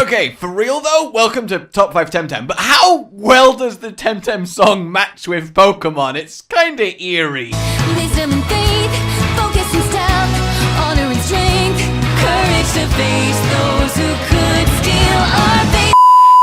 Okay, for real though, welcome to Top 5 Temtem, but how well does the Temtem song match with Pokemon? It's kinda eerie. Wisdom and faith, focus and stealth, honor and strength, courage to face those who could steal our faith.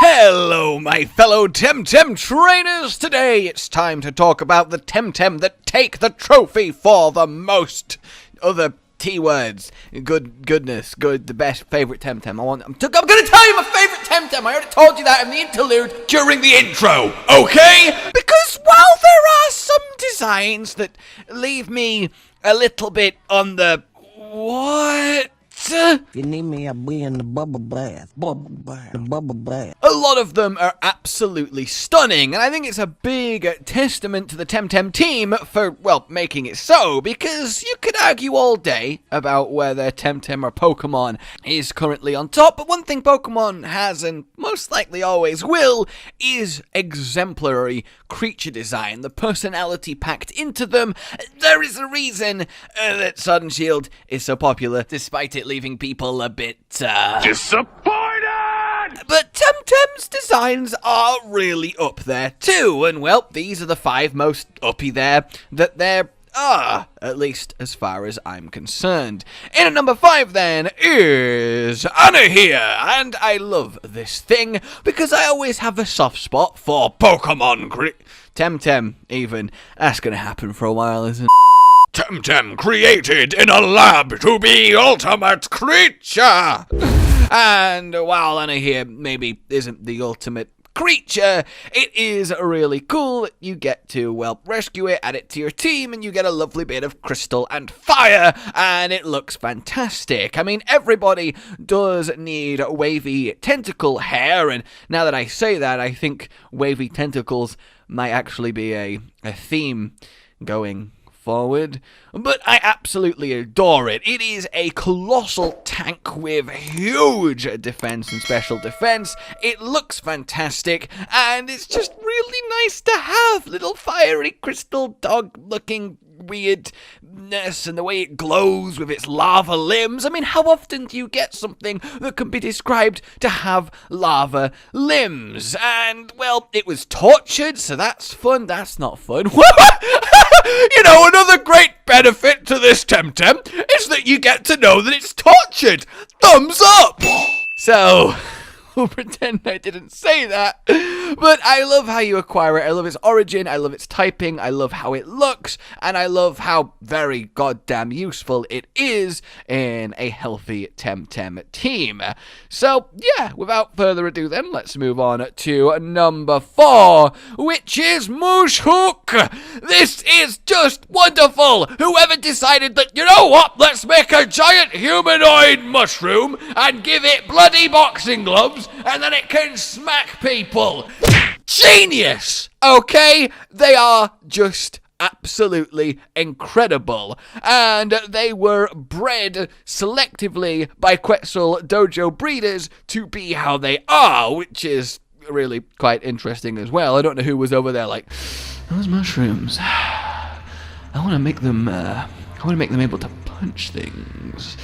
Hello, my fellow Temtem trainers! Today it's time to talk about the Temtem that take the trophy for the most other T-words. Goodness, the best favorite Temtem. I'm gonna tell you my favorite Temtem! I already told you that in the interlude during the intro, okay? Because while there are some designs that leave me a little bit on the... what? You need me, I'll be in the bubble bath. Bubble bath. The bubble bath. A lot of them are absolutely stunning, and I think it's a big testament to the Temtem team for, well, making it so, because you could argue all day about whether Temtem or Pokemon is currently on top, but one thing Pokemon has, and most likely always will, is exemplary creature design, the personality packed into them. There is a reason that Sword and Shield is so popular, despite it leaving people a bit, disappointed! But Temtem's designs are really up there too, and well, these are the 5 most uppy there that there are, at least as far as I'm concerned. In at number 5 then is Anna here, and I love this thing because I always have a soft spot for Pokemon Temtem even. That's gonna happen for a while, isn't it? Temtem created in a lab to be ultimate creature! And while Anna here maybe isn't the ultimate creature, it is really cool that you get to, well, rescue it, add it to your team, and you get a lovely bit of crystal and fire, and it looks fantastic. I mean, everybody does need wavy tentacle hair, and now that I say that, I think wavy tentacles might actually be a theme going forward, but I absolutely adore it. It is a colossal tank with huge defense and special defense. It looks fantastic, and it's just really nice to have little fiery crystal dog looking weirdness and the way it glows with its lava limbs. I mean, how often do you get something that can be described to have lava limbs? And, well, it was tortured, so that's fun. That's not fun. You know, another great benefit to this Temtem is that you get to know that it's tortured. Thumbs up! So, we'll pretend I didn't say that, but I love how you acquire it. I love its origin, I love its typing, I love how it looks, and I love how very goddamn useful it is in a healthy Temtem team. So, yeah, without further ado then, let's move on to number 4, which is Mushook. This is just wonderful! Whoever decided that, you know what, let's make a giant humanoid mushroom and give it bloody boxing gloves, and then it can smack people. Genius! Okay? They are just absolutely incredible. And they were bred selectively by Quetzal Dojo breeders to be how they are, which is really quite interesting as well. I don't know who was over there like, those mushrooms, I want to make them able to punch things.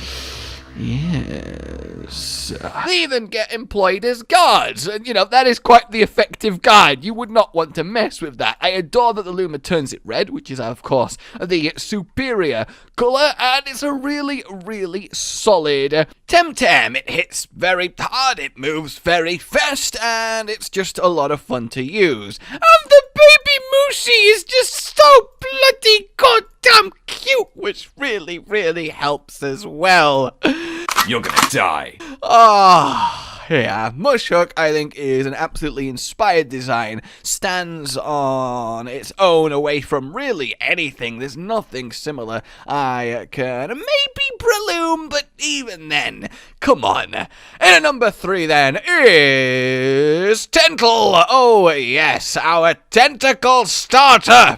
Yes. They even get employed as guards, and you know, that is quite the effective guard. You would not want to mess with that. I adore that the Luma turns it red, which is, of course, the superior colour, and it's a really, really solid Temtem. It hits very hard, it moves very fast, and it's just a lot of fun to use. And the baby Moosey is just so bloody goddamn cute, which really, really helps as well. You're gonna die. Yeah, Mushook, I think, is an absolutely inspired design. Stands on its own away from really anything. There's nothing similar I can. Maybe Breloom, but even then, come on. And at number 3 then is Tental. Oh yes, our tentacle starter.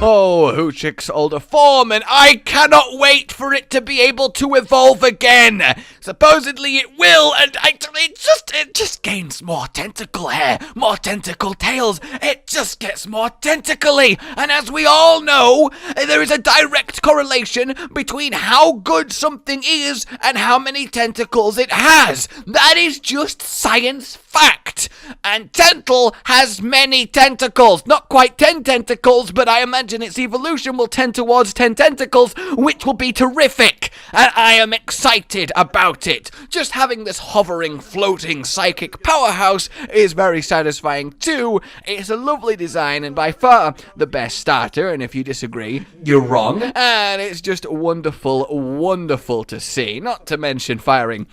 Oh, Hoochik's older form, and I cannot wait for it to be able to evolve again! supposedly it will, and it just gains more tentacle hair, more tentacle tails. It just gets more tentacly, and as we all know, there is a direct correlation between how good something is and how many tentacles it has. That is just science fact. And Tental has many tentacles. Not quite 10 tentacles, but I imagine its evolution will tend towards 10 tentacles, which will be terrific. And I am excited about it. Just having this hovering, floating psychic powerhouse is very satisfying too. It's a lovely design and by far the best starter, and if you disagree, you're wrong. And it's just wonderful, wonderful to see. Not to mention firing,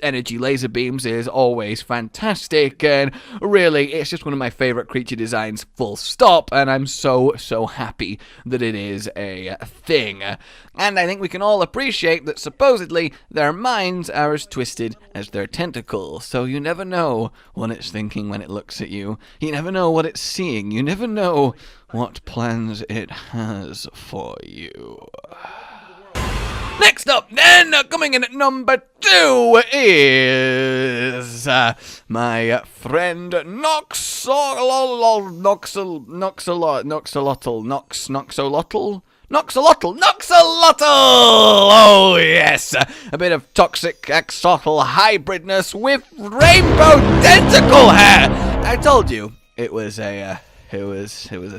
energy laser beams is always fantastic, and really, it's just one of my favorite creature designs, full stop, and I'm so happy that it is a thing. And I think we can all appreciate that supposedly their minds are as twisted as their tentacles, so you never know what it's thinking when it looks at you. You never know what it's seeing. You never know what plans it has for you. Next up, then, coming in at number 2 is my friend Noxolotl! Oh, yes! A bit of toxic axolotl hybridness with rainbow tentacle hair! I told you it was a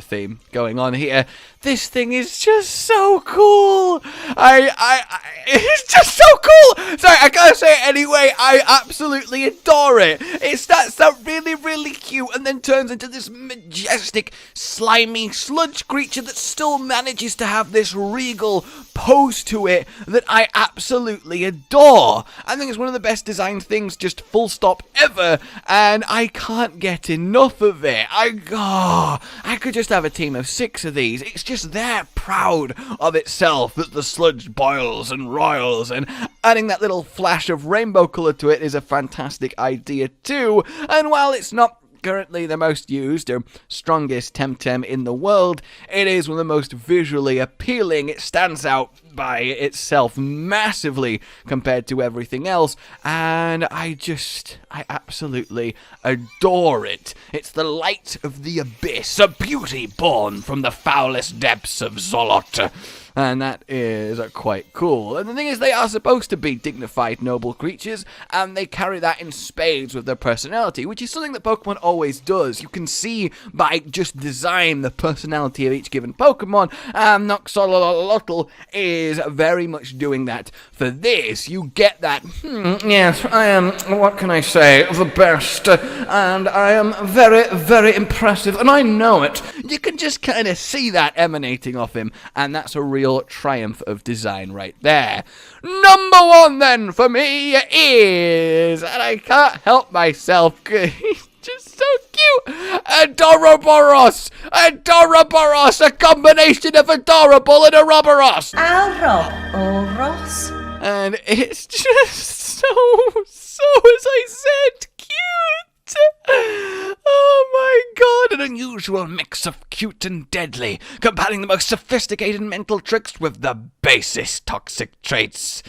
theme going on here. This thing is just so cool. It's just so cool. Sorry, I can't say it anyway. I absolutely adore it. It starts out really, really cute and then turns into this majestic, slimy sludge creature that still manages to have this regal pose to it that I absolutely adore. I think it's one of the best designed things, just full stop, ever, and I can't get enough of it. I could just have a team of 6 of these. It's just that proud of itself that the sludge boils and roils, and adding that little flash of rainbow colour to it is a fantastic idea too. And while it's not currently the most used or strongest Temtem in the world, it is one of the most visually appealing. It stands out by itself massively compared to everything else, and I absolutely adore it. It's the light of the abyss, a beauty born from the foulest depths of Zolot. And that is quite cool. And the thing is, they are supposed to be dignified, noble creatures, and they carry that in spades with their personality, which is something that Pokemon always does. You can see by just design the personality of each given Pokemon, and Noxolotl is very much doing that for this. You get that, yes, I am, what can I say, the best, and I am very, very impressive, and I know it. You can just kind of see that emanating off him, and that's a real triumph of design right there. Number 1 then for me is, and I can't help myself, he's just so cute, Adoroboros! Adoroboros! A combination of adorable and Ouroboros! Ouroboros? And it's just so, as I said, cute! Oh my god, an unusual mix of cute and deadly, combining the most sophisticated mental tricks with the basest toxic traits.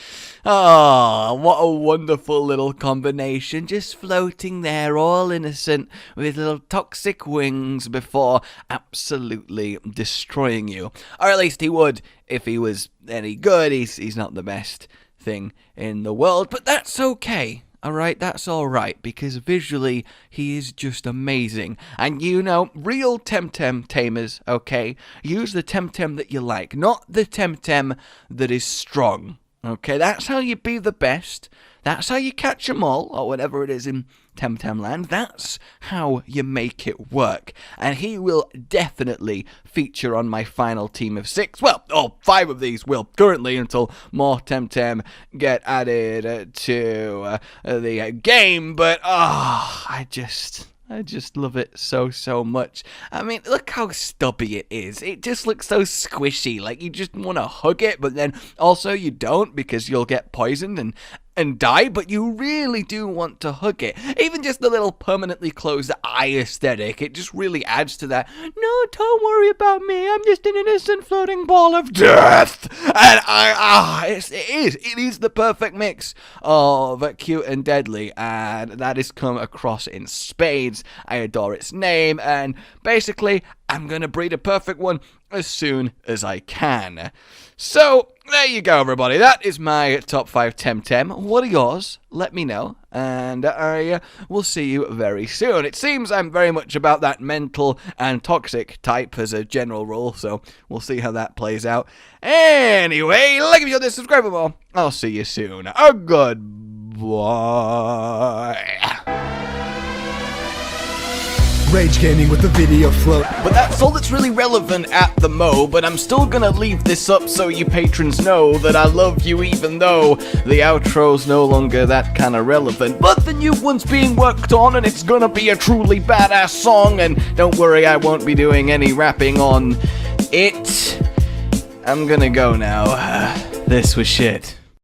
Oh, what a wonderful little combination, just floating there, all innocent, with little toxic wings before absolutely destroying you. Or at least he would, if he was any good. He's not the best thing in the world, but that's okay. Alright, that's alright, because visually, he is just amazing. And real Temtem tamers, okay? Use the Temtem that you like, not the Temtem that is strong. Okay, that's how you be the best. That's how you catch them all, or whatever it is in Temtem Land. That's how you make it work. And he will definitely feature on my final team of 6. Well, 5 of these will currently, until more Temtem get added to the game. But, I just love it so much. I mean, look how stubby it is. It just looks so squishy. Like, you just want to hug it, but then also you don't, because you'll get poisoned, and and die, but you really do want to hug it. Even just the little permanently closed eye aesthetic, it just really adds to that. No, don't worry about me. I'm just an innocent floating ball of death. And it is the perfect mix of cute and deadly, and that has come across in spades. I adore its name, and basically, I'm gonna breed a perfect one as soon as I can. So, there you go, everybody. That is my top 5 Temtem. What are yours? Let me know, and I will see you very soon. It seems I'm very much about that mental and toxic type as a general rule, so we'll see how that plays out. Anyway, like if you this, subscribe for more. I'll see you soon. Goodbye. Rage Gaming with the video float. But that's all that's really relevant at the mo, but I'm still gonna leave this up so you patrons know that I love you even though the outro's no longer that kind of relevant. But the new one's being worked on and it's gonna be a truly badass song, and don't worry, I won't be doing any rapping on it. I'm gonna go now. This was shit.